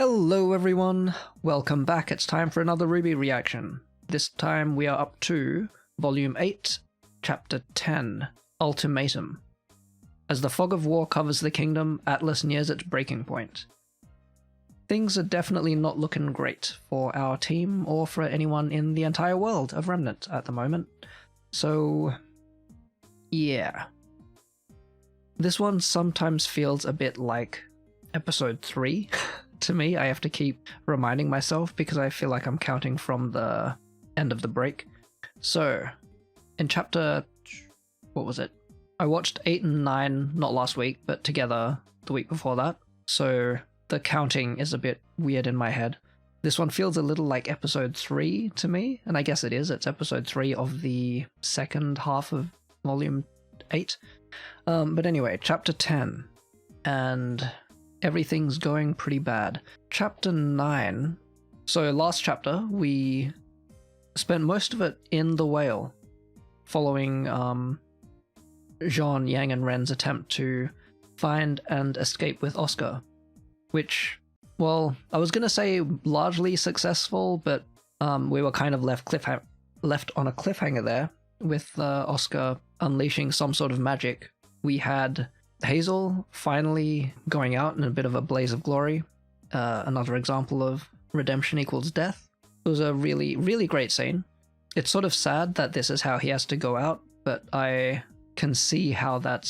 Hello everyone, welcome back. It's time for another RWBY reaction. This time we are up to Volume 8, Chapter 10, Ultimatum. As the fog of war covers the kingdom, Atlas nears its breaking point. Things are definitely not looking great for our team or for anyone in the entire world of Remnant at the moment. So, yeah. This one sometimes feels a bit like Episode 3. To me, I have to keep reminding myself because I feel like I'm counting from the end of the break. So, in chapter... what was it? I watched 8 and 9, not last week, but together the week before that. So, the counting is a bit weird in my head. This one feels a little like episode 3 to me, and I guess it is. It's episode 3 of the second half of volume 8. But anyway, chapter 10. And everything's going pretty bad. Chapter 9. So last chapter, we spent most of it in the whale, following Jean, Yang, and Ren's attempt to find and escape with Oscar. Which, well, I was gonna say largely successful, but we were kind of left on a cliffhanger there, with Oscar unleashing some sort of magic. We had Hazel finally going out in a bit of a blaze of glory. Another example of redemption equals death. It was a really, really great scene. It's sort of sad that this is how he has to go out, but I can see how that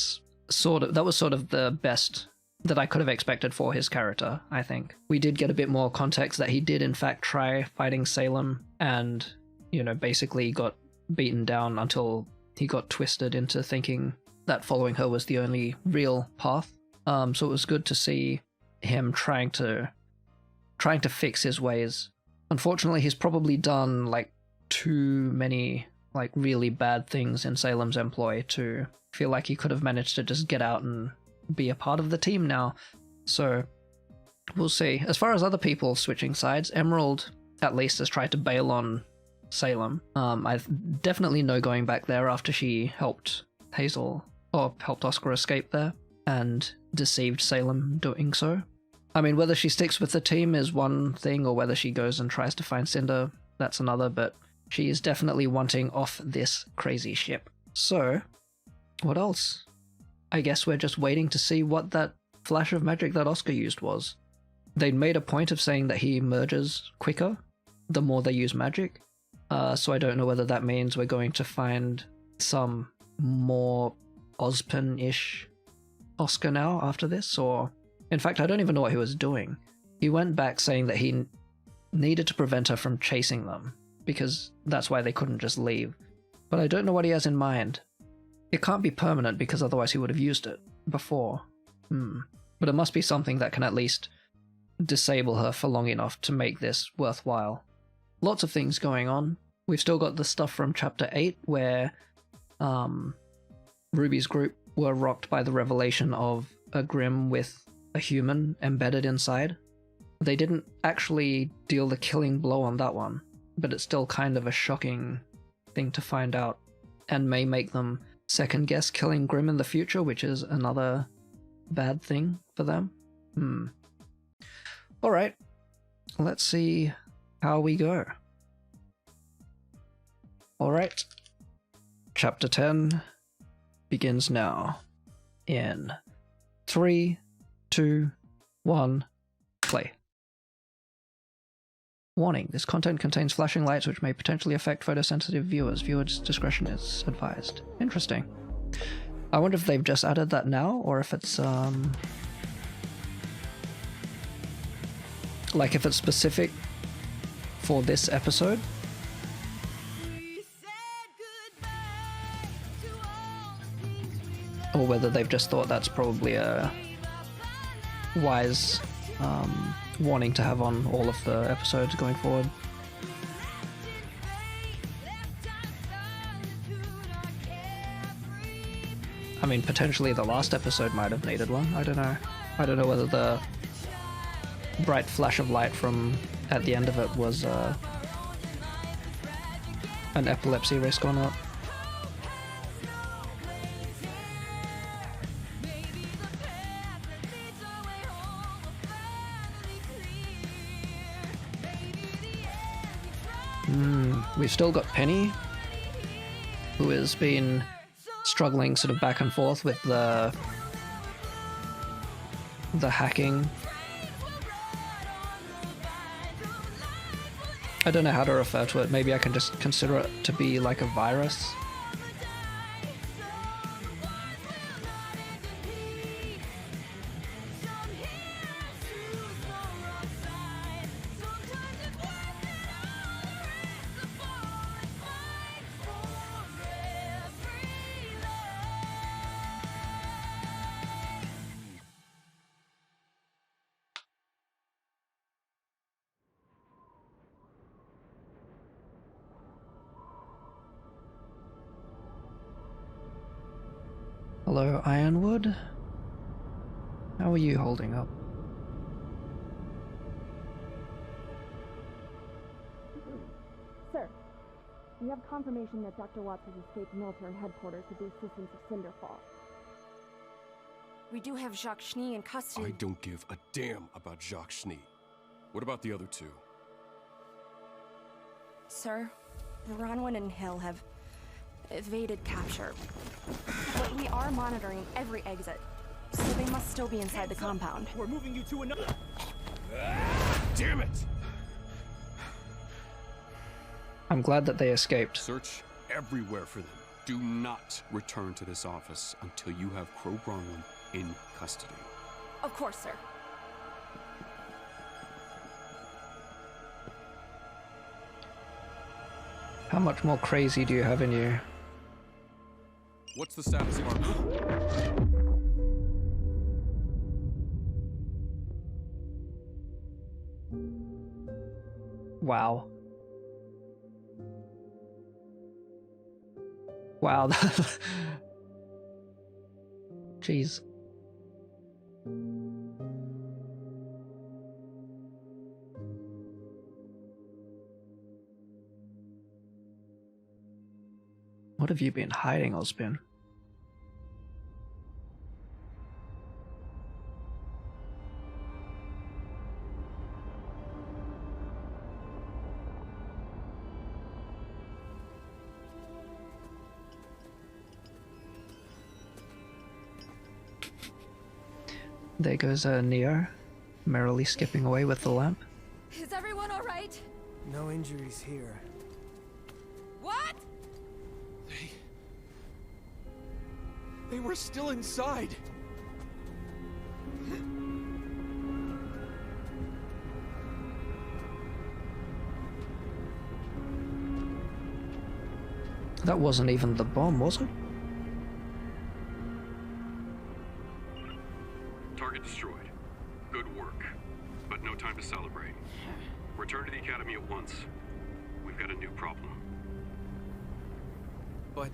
was sort of the best that I could have expected for his character, I think. We did get a bit more context that he did in fact try fighting Salem and, you know, basically got beaten down until he got twisted into thinking that following her was the only real path. So it was good to see him trying to fix his ways. Unfortunately, he's probably done like too many like really bad things in Salem's employ to feel like he could have managed to just get out and be a part of the team now. So we'll see. As far as other people switching sides, Emerald at least has tried to bail on Salem. I've definitely no going back there after she helped Hazel, or helped Oscar escape there, and deceived Salem doing so. I mean, whether she sticks with the team is one thing, or whether she goes and tries to find Cinder, that's another, but she is definitely wanting off this crazy ship. So, what else? I guess we're just waiting to see what that flash of magic that Oscar used was. They'd made a point of saying that he emerges quicker the more they use magic, so I don't know whether that means we're going to find some more Ozpin-ish Oscar now after this, or... in fact, I don't even know what he was doing. He went back saying that he needed to prevent her from chasing them, because that's why they couldn't just leave. But I don't know what he has in mind. It can't be permanent, because otherwise he would have used it before. But it must be something that can at least disable her for long enough to make this worthwhile. Lots of things going on. We've still got the stuff from Chapter 8, where Ruby's group were rocked by the revelation of a Grimm with a human embedded inside. They didn't actually deal the killing blow on that one, but it's still kind of a shocking thing to find out, and may make them second guess killing Grimm in the future, which is another bad thing for them. Alright, let's see how we go. Alright, Chapter 10 begins now. In 3, 2, 1, play. Warning, this content contains flashing lights which may potentially affect photosensitive viewers. Viewers' discretion is advised. Interesting. I wonder if they've just added that now, or if it's, like if it's specific for this episode. Or whether they've just thought that's probably a wise warning to have on all of the episodes going forward. I mean, potentially the last episode might have needed one, I don't know. I don't know whether the bright flash of light from at the end of it was an epilepsy risk or not. We've still got Penny, who has been struggling sort of back and forth with the hacking. I don't know how to refer to it. Maybe I can just consider it to be like a virus. Hello, Ironwood. How are you holding up? Sir, we have confirmation that Dr. Watts has escaped military headquarters with the assistance of Cinderfall. We do have Ch10 in custody. I don't give a damn about Ch10. What about the other two? Sir, Bronwyn and Hill have evaded capture. But we are monitoring every exit, so they must still be inside the compound. We're moving you to another. Damn it! I'm glad that they escaped. Search everywhere for them. Do not return to this office until you have Crow Bronwyn in custody. Of course, sir. How much more crazy do you have in you? What's the status of our... Wow. Wow. Jeez. What have you been hiding, Osbin? There goes Neo, merrily skipping away with the lamp. Is everyone all right? No injuries here. What? They were still inside. That wasn't even the bomb, was it? Target destroyed. Good work. But no time to celebrate. Return to the academy at once. We've got a new problem. But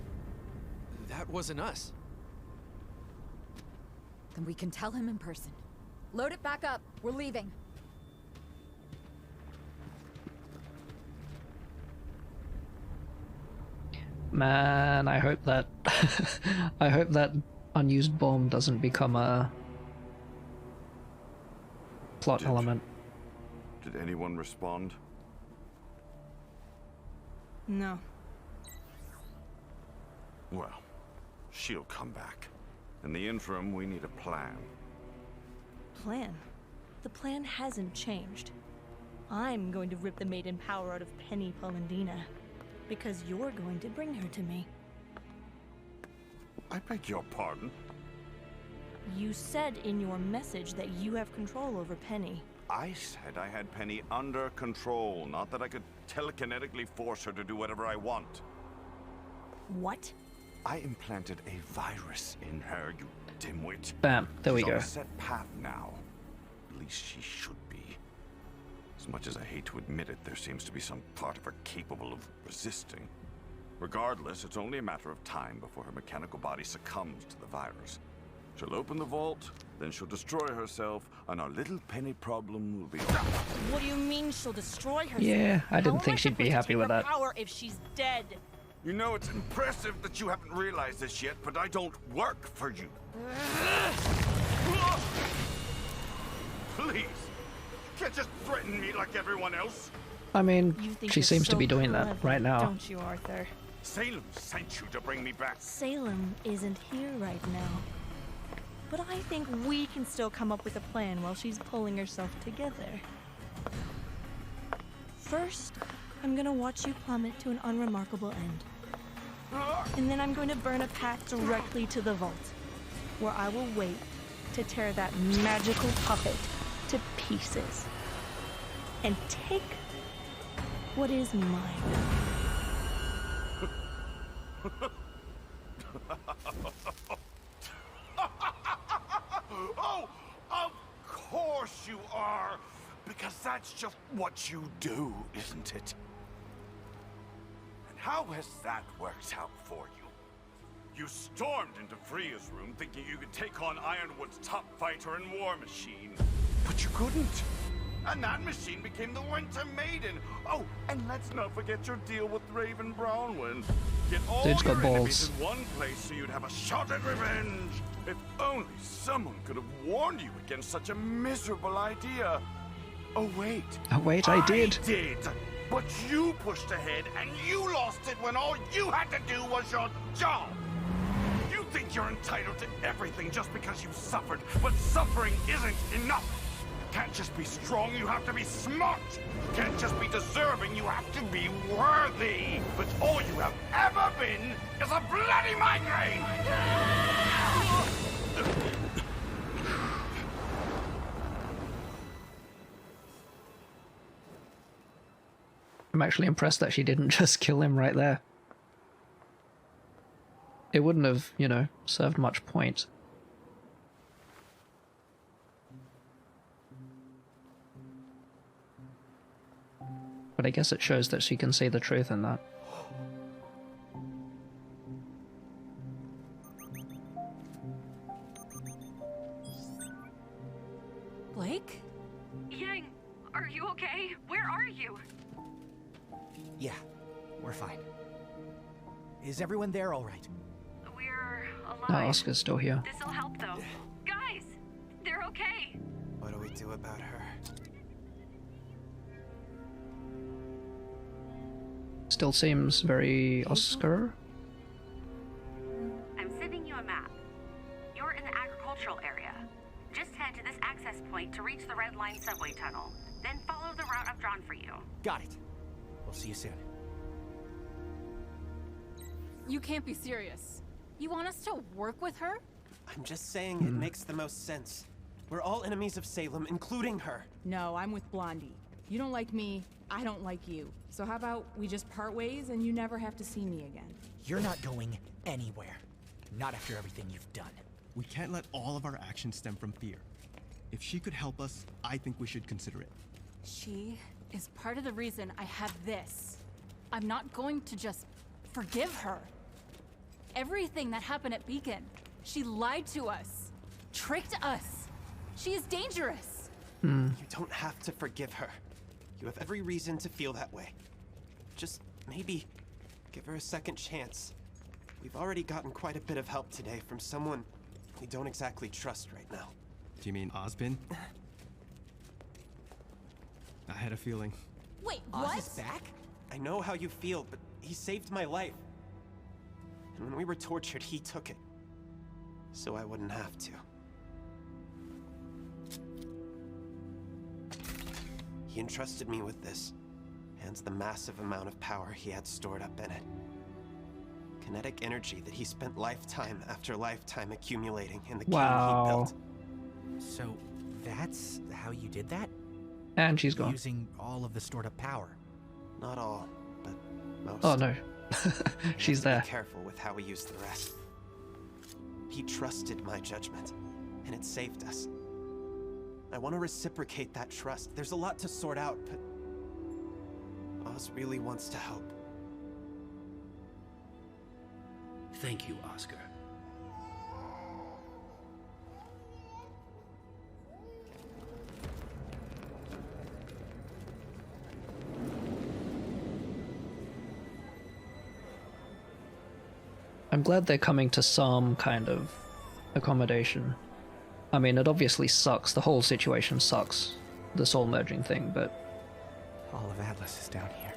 that wasn't us. Then we can tell him in person. Load it back up. We're leaving. Man, I hope that I hope that unused bomb doesn't become a plot element. Did anyone respond? No. Well, she'll come back. In the interim, we need a plan. Plan? The plan hasn't changed. I'm going to rip the maiden power out of Penny Polendina, because you're going to bring her to me. I beg your pardon? You said in your message that you have control over Penny. I said I had Penny under control, not that I could telekinetically force her to do whatever I want. What? I implanted a virus in her, you dimwit. Bam, there we She's on go. a set path now. At least she should be. As much as I hate to admit it, there seems to be some part of her capable of resisting. Regardless, it's only a matter of time before her mechanical body succumbs to the virus. She'll open the vault, then she'll destroy herself, and our little Penny problem will be over. What do you mean she'll destroy herself? Yeah, I How didn't am think she'd be supposed to happy take with her that. power if she's dead? You know, it's impressive that you haven't realized this yet, but I don't work for you. Please, can't just threaten me like everyone else. I mean, You think she you're seems to so be doing clever, that right now. Don't you, Arthur? Salem sent you to bring me back. Salem isn't here right now. But I think we can still come up with a plan while she's pulling herself together. First, I'm gonna watch you plummet to an unremarkable end. And then I'm going to burn a path directly to the vault, where I will wait to tear that magical puppet to pieces. And take what is mine. Oh, of course you are. Because that's just what you do, isn't it? And how has that worked out for you? You stormed into Freya's room thinking you could take on Ironwood's top fighter and war machine. But you couldn't. And that machine became the Winter Maiden. Oh, and let's not forget your deal with Raven Brownwind. Get all Dude's your got enemies balls. in one place so you'd have a shot at revenge. If only someone could have warned you against such a miserable idea. Oh, wait. Oh, wait, I did. But you pushed ahead and you lost it when all you had to do was your job. You think you're entitled to everything just because you suffered, but suffering isn't enough. Can't just be strong, you have to be smart. Can't just be deserving, you have to be worthy. But all you have ever been is a bloody migraine. I'm actually impressed that she didn't just kill him right there. It wouldn't have, you know, served much point. But I guess it shows that she can see the truth in that. Blake? Yang, are you okay? Where are you? Yeah, we're fine. Is everyone there all right? We're No, alive. Oscar's still here. This'll help though. Guys, they're okay. What do we do about her? Still seems very Oscar. I'm sending you a map. You're in the agricultural area. Just head to this access point to reach the Red Line subway tunnel. Then follow the route I've drawn for you. Got it. We'll see you soon. You can't be serious. You want us to work with her? I'm just saying it makes the most sense. We're all enemies of Salem, including her. No, I'm with Blondie. You don't like me, I don't like you. So how about we just part ways and you never have to see me again? You're not going anywhere. Not after everything you've done. We can't let all of our actions stem from fear. If she could help us, I think we should consider it. She is part of the reason I have this. I'm not going to just forgive her. Everything that happened at Beacon, she lied to us, tricked us. She is dangerous. You don't have to forgive her. You have every reason to feel that way. Just maybe give her a second chance. We've already gotten quite a bit of help today from someone we don't exactly trust right now. Do you mean Ozpin? I had a feeling. Wait, Oz what? is back? I know how you feel, but he saved my life. And when we were tortured, he took it. So I wouldn't have to. He entrusted me with this, hence the massive amount of power he had stored up in it. Kinetic energy that he spent lifetime after lifetime accumulating in the key he built. So that's how you did that? And she's gone. Using all of the stored up power. Not all, but most. Oh no. She's there. Be careful with how we use the rest. He trusted my judgment, and it saved us. I want to reciprocate that trust. There's a lot to sort out, but Oz really wants to help. Thank you, Oscar. I'm glad they're coming to some kind of accommodation. I mean, it obviously sucks. The whole situation sucks. the soul merging thing, but all of Atlas is down here.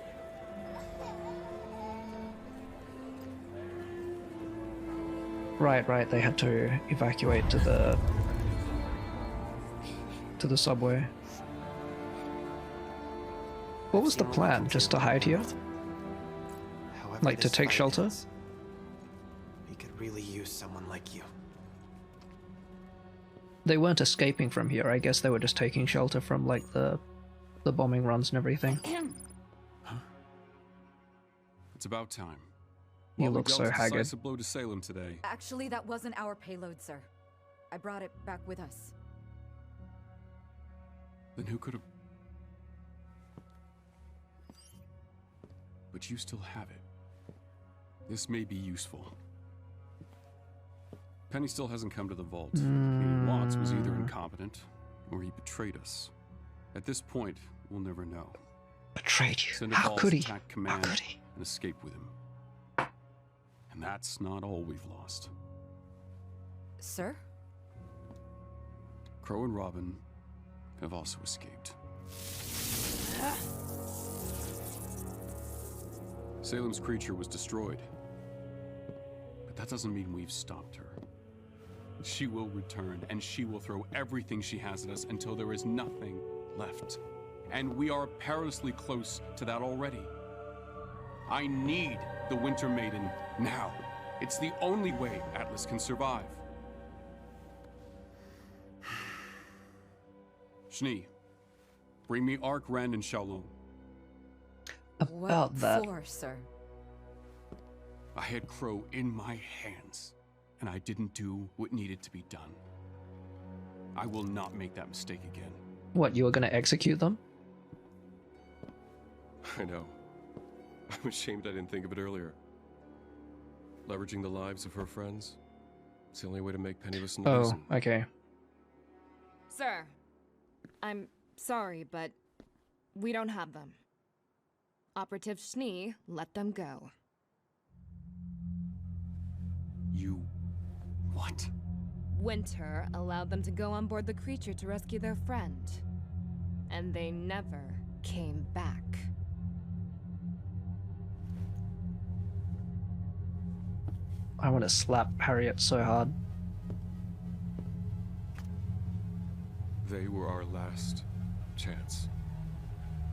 Right, they had to evacuate to the subway. What was the plan? Just to hide here? Like to take shelter? We could really use someone like you. They weren't escaping from here. I guess they were just taking shelter from like the bombing runs and everything. Huh? It's about time. You look so haggard. Decisive blow to Salem today. Actually, that wasn't our payload, sir. I brought it back with us. Then who could have? But you still have it. This may be useful. Penny still hasn't come to the vault. Meaning Watts was either incompetent or he betrayed us. At this point, we'll never know. Betrayed you? Send a How Balls could he? attack command How could he? and escape with him. And that's not all we've lost. Sir? Crow and Robin have also escaped. Salem's creature was destroyed. But that doesn't mean we've stopped her. She will return, and she will throw everything she has at us until there is nothing left. And we are perilously close to that already. I need the Winter Maiden now. It's the only way Atlas can survive. Ch10, bring me Ark, Ren, and Xiaolong. About that. For, sir? I had Crow in my hands, and I didn't do what needed to be done. I will not make that mistake again. What, you were gonna execute them? I know. I'm ashamed I didn't think of it earlier. Leveraging the lives of her friends, it's the only way to make Penny listen to reason. Oh, okay. Sir, I'm sorry, but we don't have them. Operative Ch10 let them go. You... what? Winter allowed them to go on board the creature to rescue their friend. And they never came back. I want to slap Harriet so hard. They were our last chance.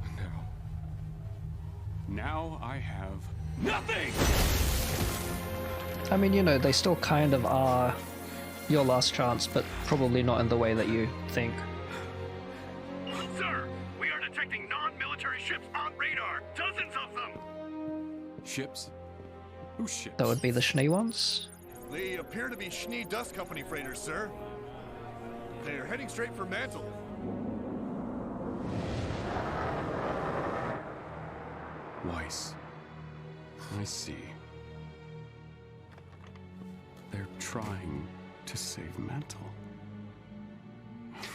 And now I have nothing! I mean, you know, they still kind of are your last chance, but probably not in the way that you think. Sir, we are detecting non-military ships on radar. Dozens of them. Ships? Whose ships? That would be the Ch10 ones? They appear to be Ch10 Dust Company freighters, sir. They're heading straight for Mantle. Weiss. I see. They're trying to save Mantle.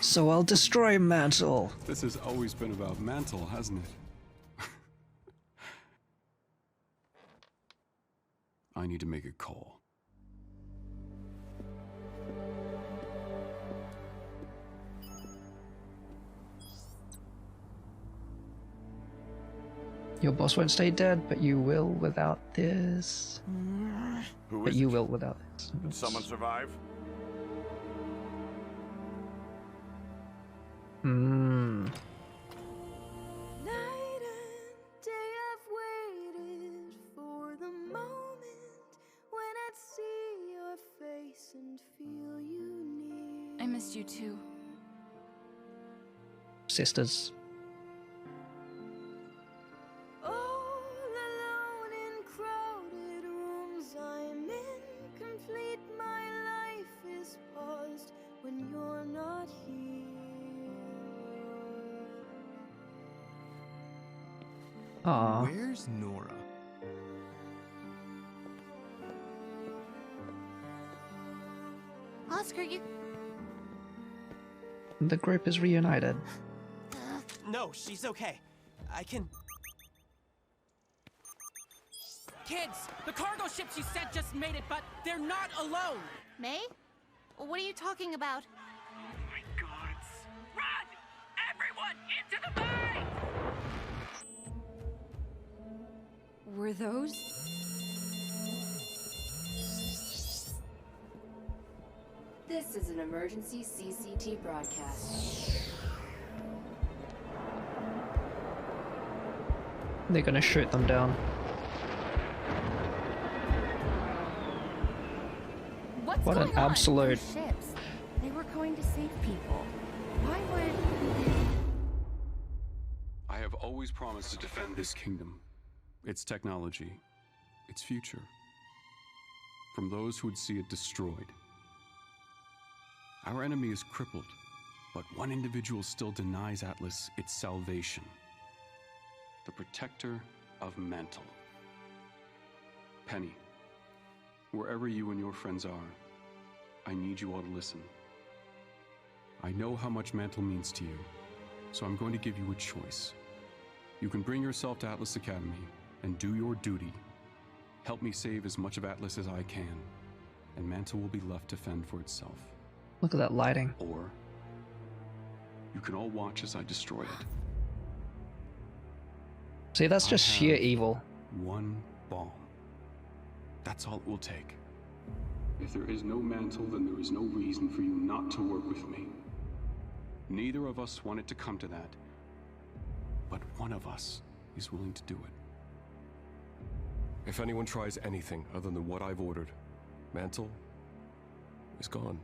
So I'll destroy Mantle. This has always been about Mantle, hasn't it? I need to make a call. Your boss won't stay dead, but you will without this. Who but is you it? will without this. Did someone survive? Hmm. Night and day I've waited for the moment when I'd see your face and feel you near. I missed you too. Sisters. All alone in crowded rooms I'm in, complete. My life is paused when you're not here. Aww. Where's Nora? Oscar, you... The group is reunited. No, she's okay. I can... Kids, the cargo ships you sent just made it, but they're not alone. May? What are you talking about? Oh my god. Run! Everyone, To the fight! Were those? This is an emergency CCT broadcast. They're gonna shoot them down. What's What an going on? absolute... Ships. They were going to save people. Why would... I have always promised to defend this kingdom, its technology, its future, from those who would see it destroyed. Our enemy is crippled, but one individual still denies Atlas its salvation. The protector of Mantle. Penny, wherever you and your friends are, I need you all to listen. I know how much Mantle means to you, so I'm going to give you a choice. You can bring yourself to Atlas Academy and do your duty. Help me save as much of Atlas as I can, and Mantle will be left to fend for itself. Look at that lighting. Or you can all watch as I destroy it. See, that's just sheer evil. One bomb. That's all it will take. If there is no Mantle, then there is no reason for you not to work with me. Neither of us want it to come to that, but one of us is willing to do it. If anyone tries anything other than what I've ordered, Mantle is gone.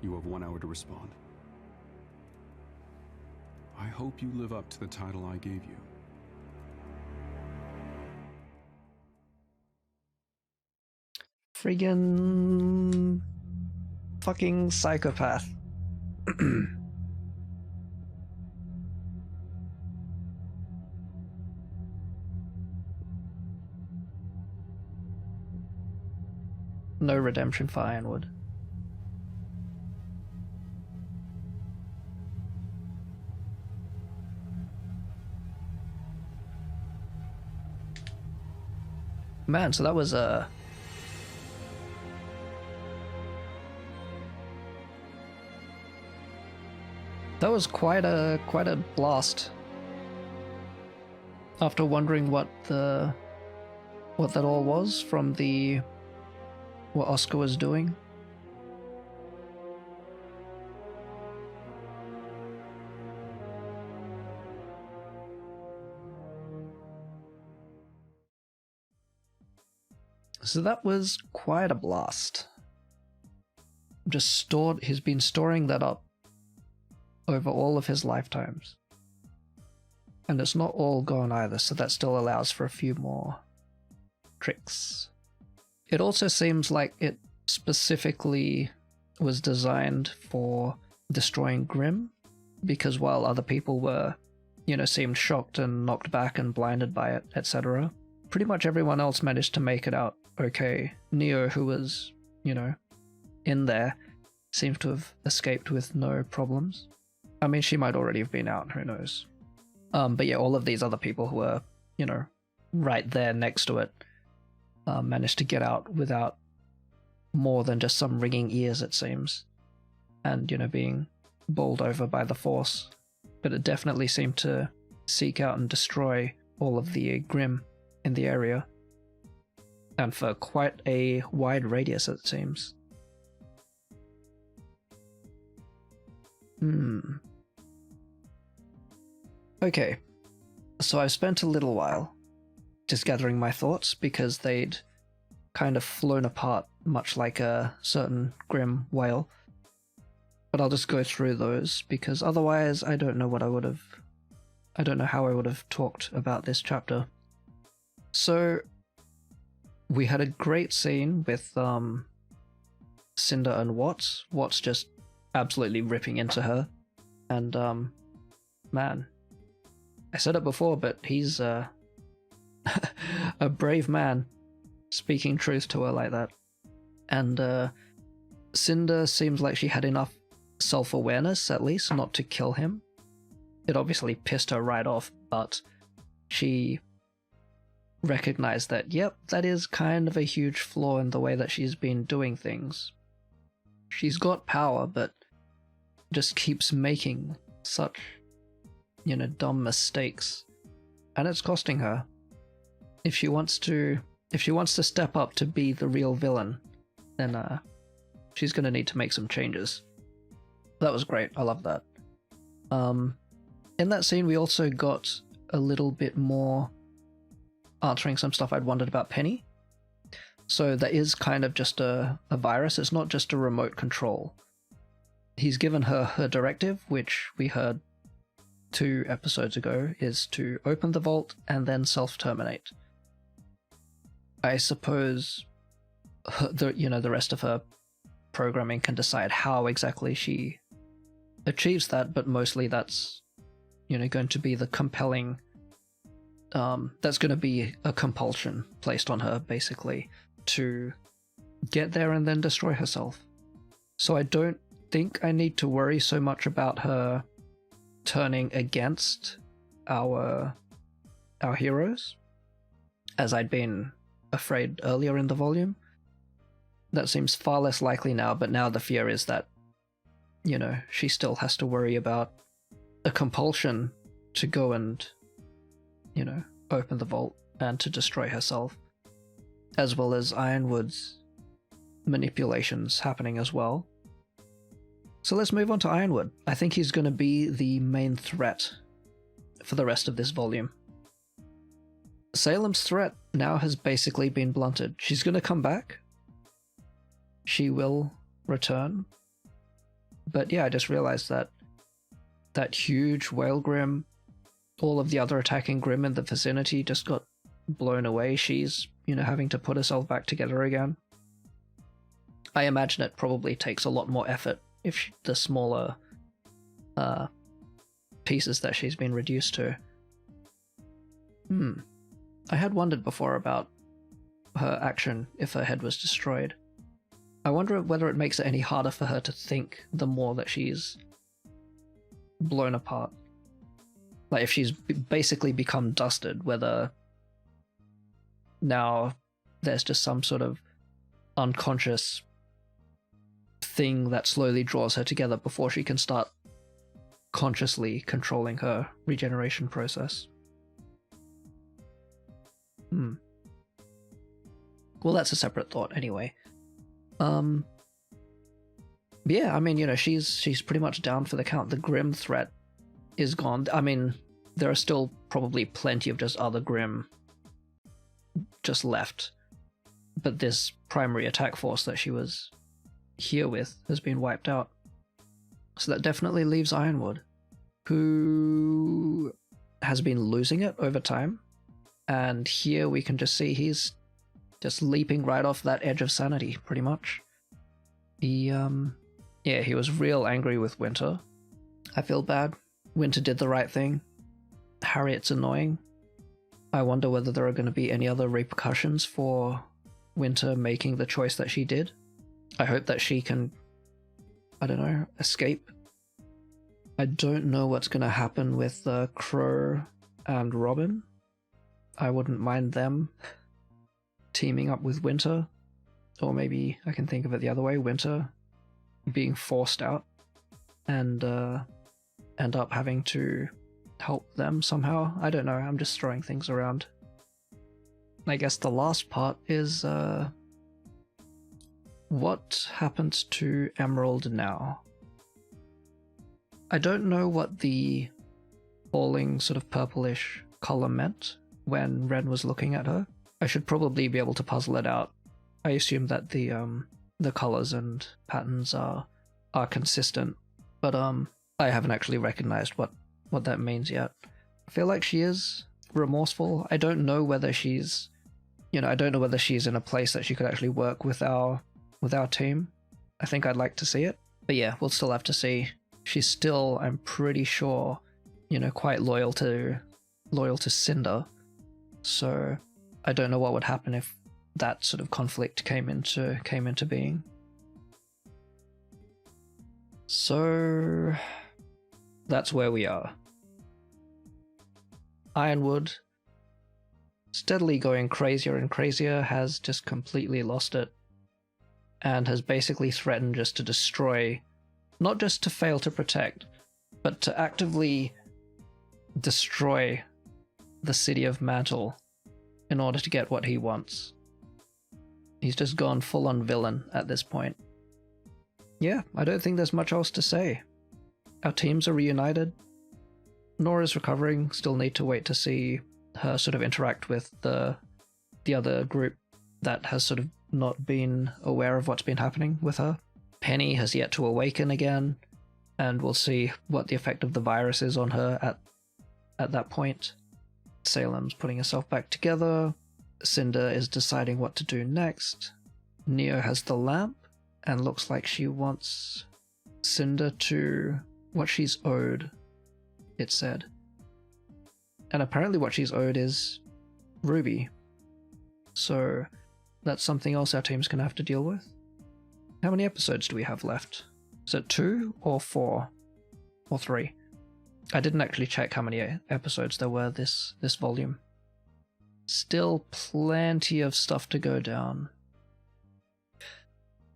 You have 1 hour to respond. I hope you live up to the title I gave you. Friggin... fucking psychopath. No redemption for Ironwood. Man, so that was quite a blast. After wondering what that all was from what Oscar was doing. So that was quite a blast. He's been storing that up over all of his lifetimes. And it's not all gone either, so that still allows for a few more tricks. It also seems like it specifically was designed for destroying Grimm, because while other people were, seemed shocked and knocked back and blinded by it, etc., pretty much everyone else managed to make it out okay. Neo, who was, in there, seems to have escaped with no problems. I mean, she might already have been out, who knows. But yeah, all of these other people who were, right there next to it, managed to get out without more than just some ringing ears, it seems. And, being bowled over by the Force. But it definitely seemed to seek out and destroy all of the Grimm in the area. And for quite a wide radius, it seems. Okay, so I've spent a little while just gathering my thoughts, because they'd kind of flown apart much like a certain Grimm whale. But I'll just go through those, because otherwise I don't know how I would have talked about this chapter. So, we had a great scene with Cinder and Watts. Watts just absolutely ripping into her. And, man, I said it before, but he's a brave man, speaking truth to her like that. And Cinder seems like she had enough self-awareness, at least, not to kill him. It obviously pissed her right off, but she recognized that, yep, that is kind of a huge flaw in the way that she's been doing things. She's got power, but just keeps making such dumb mistakes, and it's costing her. If she wants to step up to be the real villain, then she's gonna need to make some changes. That was great. I love that. In that scene, we also got a little bit more answering some stuff I'd wondered about Penny. So that is kind of just a virus. It's not just a remote control. He's given her her directive, which we heard 2 episodes ago, is to open the vault and then self-terminate. I suppose the rest of her programming can decide how exactly she achieves that, but mostly that's going to be the compelling that's going to be a compulsion placed on her, basically, to get there and then destroy herself. So I don't think I need to worry so much about her turning against our heroes as I'd been afraid earlier in the volume. That seems far less likely now, but now the fear is that she still has to worry about a compulsion to go and open the vault and to destroy herself, as well as Ironwood's manipulations happening as well. So let's move on to Ironwood. I think he's going to be the main threat for the rest of this volume. Salem's threat now has basically been blunted. She's going to come back. She will return. But yeah, I just realized that huge whale Grim, all of the other attacking Grim in the vicinity just got blown away. She's, having to put herself back together again. I imagine it probably takes a lot more effort if the smaller pieces that she's been reduced to. I had wondered before about her action if her head was destroyed. I wonder whether it makes it any harder for her to think the more that she's blown apart. Like if she's basically become dusted, whether now there's just some sort of unconscious thing that slowly draws her together before she can start consciously controlling her regeneration process. Well, that's a separate thought anyway. Yeah, I mean, she's pretty much down for the count. The Grim threat is gone. I mean, there are still probably plenty of just other Grim just left, but this primary attack force that she was here with has been wiped out. So that definitely leaves Ironwood, who has been losing it over time, and here we can just see he's just leaping right off that edge of sanity, pretty much. He was real angry with Winter. I feel bad. Winter did the right thing. Harriet's annoying. I wonder whether there are going to be any other repercussions for Winter making the choice that she did. I hope that she can, escape. I don't know what's going to happen with Crow and Robin. I wouldn't mind them teaming up with Winter. Or maybe I can think of it the other way, Winter being forced out and end up having to help them somehow. I don't know, I'm just throwing things around. I guess the last part is what happens to Emerald now? I don't know what the falling sort of purplish color meant when Ren was looking at her. I should probably be able to puzzle it out. I assume that the colors and patterns are consistent, but I haven't actually recognized what that means yet. I feel like she is remorseful. I don't know whether she's, I don't know whether she's in a place that she could actually work with our team. I think I'd like to see it, but yeah, we'll still have to see. She's still, I'm pretty sure, quite loyal to Cinder. So I don't know what would happen if that sort of conflict came into being. So that's where we are. Ironwood, steadily going crazier and crazier, has just completely lost it and has basically threatened just to destroy, not just to fail to protect, but to actively destroy the city of Mantle in order to get what he wants. He's just gone full-on villain at this point. Yeah, I don't think there's much else to say. Our teams are reunited. Nora's recovering, still need to wait to see her sort of interact with the other group that has sort of not been aware of what's been happening with her. Penny has yet to awaken again, and we'll see what the effect of the virus is on her at that point. Salem's putting herself back together. Cinder is deciding what to do next. Neo has the lamp, and looks like she wants Cinder to what she's owed, it said. And apparently what she's owed is Ruby. So that's something else our team's gonna have to deal with. How many episodes do we have left? Is it 2 or 4? Or 3? I didn't actually check how many episodes there were this volume. Still plenty of stuff to go down.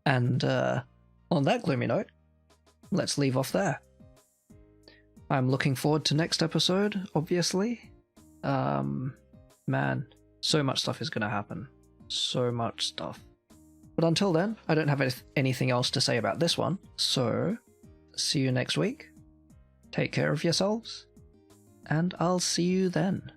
And on that gloomy note, let's leave off there. I'm looking forward to next episode, obviously. Man, so much stuff is going to happen. So much stuff. But until then, I don't have anything else to say about this one, so see you next week. Take care of yourselves, and I'll see you then.